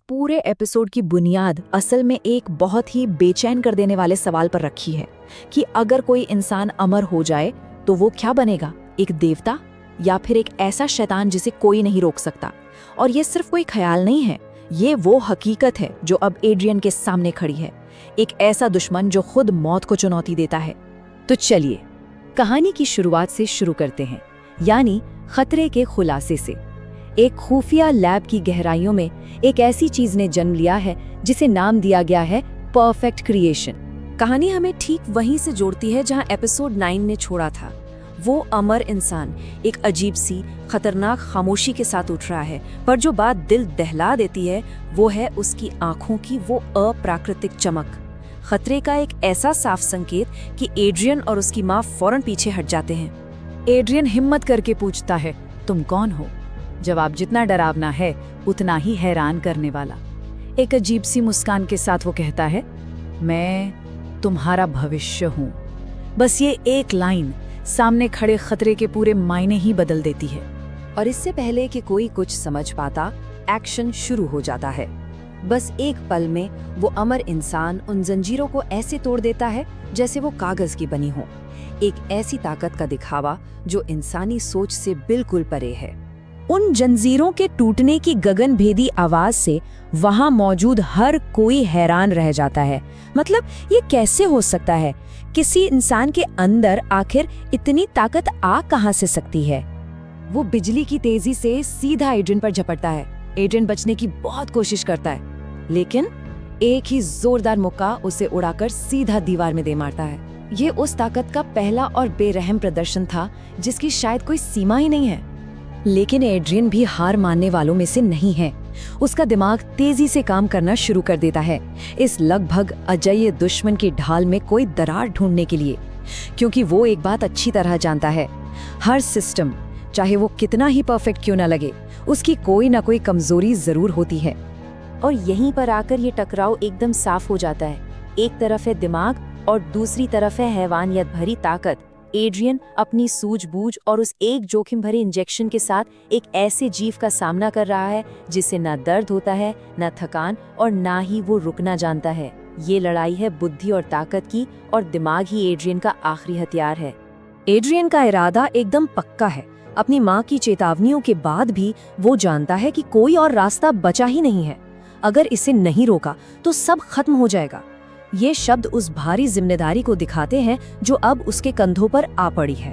पूरे एपिसोड की बुनियाद असल में एक बहुत ही बेचैन कर देने वाले सवाल पर रखी है कि अगर कोई इंसान अमर हो जाए तो वो क्या बनेगा, एक देवता या फिर एक ऐसा शैतान जिसे कोई नहीं रोक सकता। और ये सिर्फ कोई ख्याल नहीं है, ये वो हकीकत है जो अब एड्रियन के सामने खड़ी है, एक ऐसा दुश्मन जो खुद मौत को चुनौती देता है। तो चलिए कहानी की शुरुआत से शुरू करते हैं, यानी खतरे के खुलासे से। एक खुफिया लैब की गहराइयों में एक ऐसी चीज ने जन्म लिया है जिसे नाम दिया गया है परफेक्ट क्रिएशन। कहानी हमें ठीक वहीं से जोड़ती है जहां एपिसोड 9 ने छोड़ा था। वो अमर इंसान एक अजीब सी खतरनाक खामोशी के साथ उठ रहा है, पर जो बात दिल दहला देती है वो है उसकी आंखों की वो अप्राकृतिक चमक। खतरे का एक ऐसा साफ संकेत कि एड्रियन और उसकी माँ फौरन पीछे हट जाते हैं। एड्रियन हिम्मत करके पूछता है, तुम कौन हो? जवाब जितना डरावना है उतना ही हैरान करने वाला। एक अजीब सी मुस्कान के साथ वो कहता है, मैं तुम्हारा भविष्य हूँ। बस ये एक लाइन सामने खड़े खतरे के पूरे मायने ही बदल देती है। और इससे पहले कि कोई कुछ समझ पाता, एक्शन शुरू हो जाता है। बस एक पल में वो अमर इंसान उन जंजीरों को ऐसे तोड़ देता है जैसे वो कागज की बनी हो। एक ऐसी ताकत का दिखावा जो इंसानी सोच से बिल्कुल परे है। उन जंजीरों के टूटने की गगनभेदी आवाज से वहां मौजूद हर कोई हैरान रह जाता है। मतलब ये कैसे हो सकता है? किसी इंसान के अंदर आखिर इतनी ताकत आ कहां से सकती है? वो बिजली की तेजी से सीधा एड्रियन पर झपटता है। एड्रियन बचने की बहुत कोशिश करता है, लेकिन एक ही जोरदार मुक्का उसे उड़ाकर सीधा दीवार में दे मारता है। ये उस ताकत का पहला और बेरहम प्रदर्शन था जिसकी शायद कोई सीमा ही नहीं है। लेकिन एड्रियन भी हार मानने वालों में से नहीं है। उसका दिमाग तेजी से काम करना शुरू कर देता है इस लगभग अजेय दुश्मन की ढाल में कोई दरार ढूंढने के लिए, क्योंकि वो एक बात अच्छी तरह जानता है, हर सिस्टम चाहे वो कितना ही परफेक्ट क्यों न लगे, उसकी कोई ना कोई कमजोरी जरूर होती है। और यहीं पर आकर ये टकराव एकदम साफ हो जाता है। एक तरफ है दिमाग और दूसरी तरफ है हैवानियत भरी ताकत। एड्रियन अपनी सूझबूझ और उस एक जोखिम भरे इंजेक्शन के साथ एक ऐसे जीव का सामना कर रहा है जिससे ना दर्द होता है, ना थकान, और ना ही वो रुकना जानता है। ये लड़ाई है बुद्धि और ताकत की, और दिमाग ही एड्रियन का आखिरी हथियार है। एड्रियन का इरादा एकदम पक्का है। अपनी माँ की चेतावनियों के बाद भी वो जानता है कि कोई और रास्ता बचा ही नहीं है। अगर इसे नहीं रोका तो सब खत्म हो जाएगा। ये शब्द उस भारी जिम्मेदारी को दिखाते हैं जो अब उसके कंधों पर आ पड़ी है।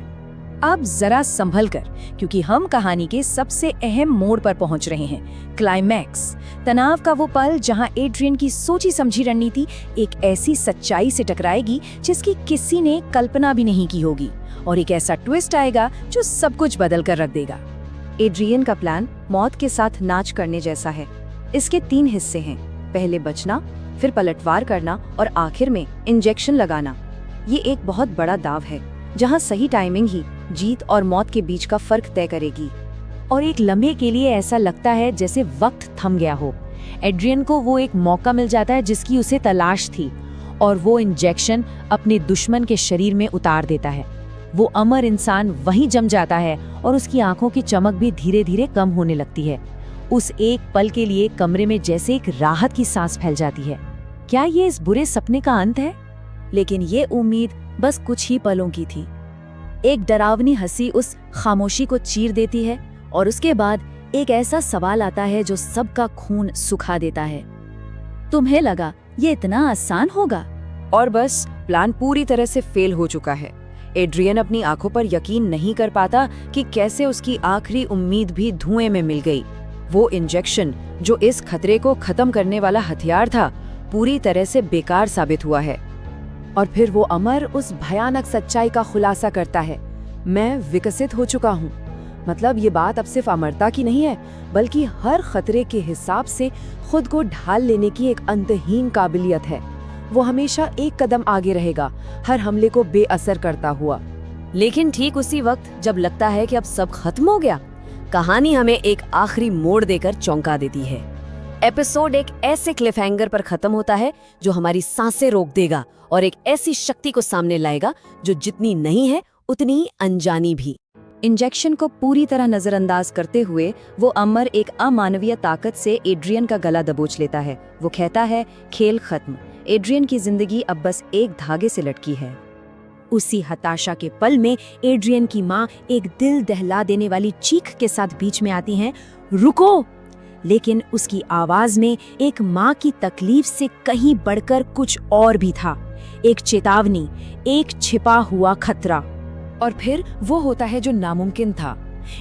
अब जरा संभल कर, क्योंकि हम कहानी के सबसे अहम मोड़ पर पहुंच रहे हैं, क्लाइमैक्स। तनाव का वो पल जहां एड्रियन की सोची समझी रणनीति एक ऐसी सच्चाई से टकराएगी जिसकी किसी ने कल्पना भी नहीं की होगी, और एक ऐसा ट्विस्ट आएगा जो सब कुछ बदल कर रख देगा। एड्रियन का प्लान मौत के साथ नाच करने जैसा है। इसके 3 हिस्से हैं, पहले बचना, फिर पलटवार करना और आखिर में इंजेक्शन लगाना। ये एक बहुत बड़ा दाव है जहां सही टाइमिंग ही जीत और मौत के बीच का फर्क तय करेगी। और एक लम्हे के लिए ऐसा लगता है जैसे वक्त थम गया हो। एड्रियन को वो एक मौका मिल जाता है जिसकी उसे तलाश थी, और वो इंजेक्शन अपने दुश्मन के शरीर में उतार देता है। वो अमर इंसान वहीं जम जाता है और उसकी आंखों की चमक भी धीरे धीरे कम होने लगती है। उस एक पल के लिए कमरे में जैसे एक राहत की सांस फैल जाती है। क्या ये इस बुरे सपने का अंत है? लेकिन ये उम्मीद बस कुछ ही पलों की थी। एक डरावनी हंसी उस खामोशी को चीर देती है, और उसके बाद एक ऐसा सवाल आता है जो सबका खून सुखा देता है। तुम्हें लगा ये इतना आसान होगा? और बस प्लान पूरी तरह से फेल हो चुका है। एड्रियन अपनी आंखों पर यकीन नहीं कर पाता कि कैसे उसकी आखिरी उम्मीद भी धुएं में मिल गई। वो इंजेक्शन जो इस खतरे को खत्म करने वाला हथियार था, पूरी तरह से बेकार साबित हुआ है। और फिर वो अमर उस भयानक सच्चाई का खुलासा करता है, मैं विकसित हो चुका हूँ। मतलब ये बात अब सिर्फ अमरता की नहीं है, बल्कि हर खतरे के हिसाब से खुद को ढाल लेने की एक अंतहीन काबिलियत है। वो हमेशा एक कदम आगे रहेगा, हर हमले को बेअसर करता हुआ। लेकिन ठीक उसी वक्त जब लगता है कि अब सब खत्म हो गया, कहानी हमें एक आखिरी मोड़ देकर चौंका देती है। एपिसोड एक ऐसे क्लिफहैंगर पर खत्म होता है जो हमारी सांसें रोक देगा और एक ऐसी शक्ति को सामने लाएगा जो जितनी नहीं है उतनी ही अनजानी भी। इंजेक्शन को पूरी तरह नजरअंदाज करते हुए वो अमर एक अमानवीय ताकत से एड्रियन का गला दबोच लेता है। वो कहता है, खेल खत्म। एड्रियन की जिंदगी अब बस एक धागे से लटकी है। उसी हताशा के पल में एड्रियन की माँ एक दिल दहला देने वाली चीख के साथ बीच में आती हैं, रुको! लेकिन उसकी आवाज में एक माँ की तकलीफ से कहीं बढ़कर कुछ और भी था। एक चेतावनी, एक छिपा हुआ खतरा। और फिर वो होता है जो नामुमकिन था।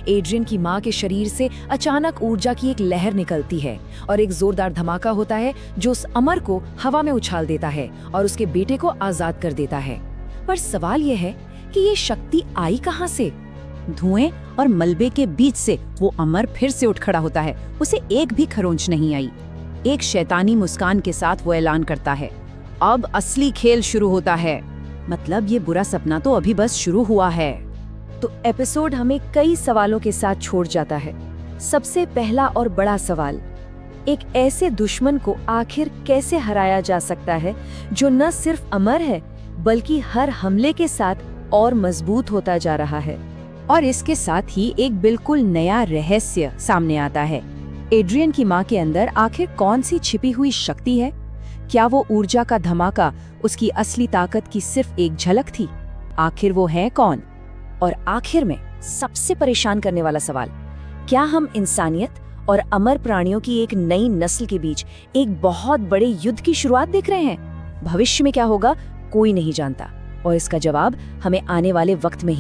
एड्रियन की माँ के शरीर से अचानक ऊर्जा की एक लहर निकलती है और एक जोरदार धमाका होता है जो उस अमर को हवा में उछाल देता है और उसके बेटे को आजाद कर देता है। पर सवाल यह है कि ये शक्ति आई कहाँ से? धुएं और मलबे के बीच से वो अमर फिर से उठ खड़ा होता है। उसे एक भी खरोंच नहीं आई। एक शैतानी मुस्कान के साथ वो ऐलान करता है, अब असली खेल शुरू होता है। मतलब ये बुरा सपना तो अभी बस शुरू हुआ है। तो एपिसोड हमें कई सवालों के साथ छोड़ जाता है। सबसे पहला और बड़ा सवाल, एक ऐसे दुश्मन को आखिर कैसे हराया जा सकता है जो न सिर्फ अमर है बल्कि हर हमले के साथ और मजबूत होता जा रहा है। और इसके साथ ही एक बिल्कुल नया रहस्य सामने आता है। एड्रियन की माँ के अंदर आखिर कौन सी छिपी हुई शक्ति है? क्या वो ऊर्जा का धमाका उसकी असली ताकत की सिर्फ एक झलक थी? आखिर वो है कौन? और आखिर में सबसे परेशान करने वाला सवाल, क्या हम इंसानियत और अमर प्राणियों की एक नई नस्ल के बीच एक बहुत बड़े युद्ध की शुरुआत देख रहे हैं? भविष्य में क्या होगा कोई नहीं जानता और इसका जवाब हमें आने वाले वक्त में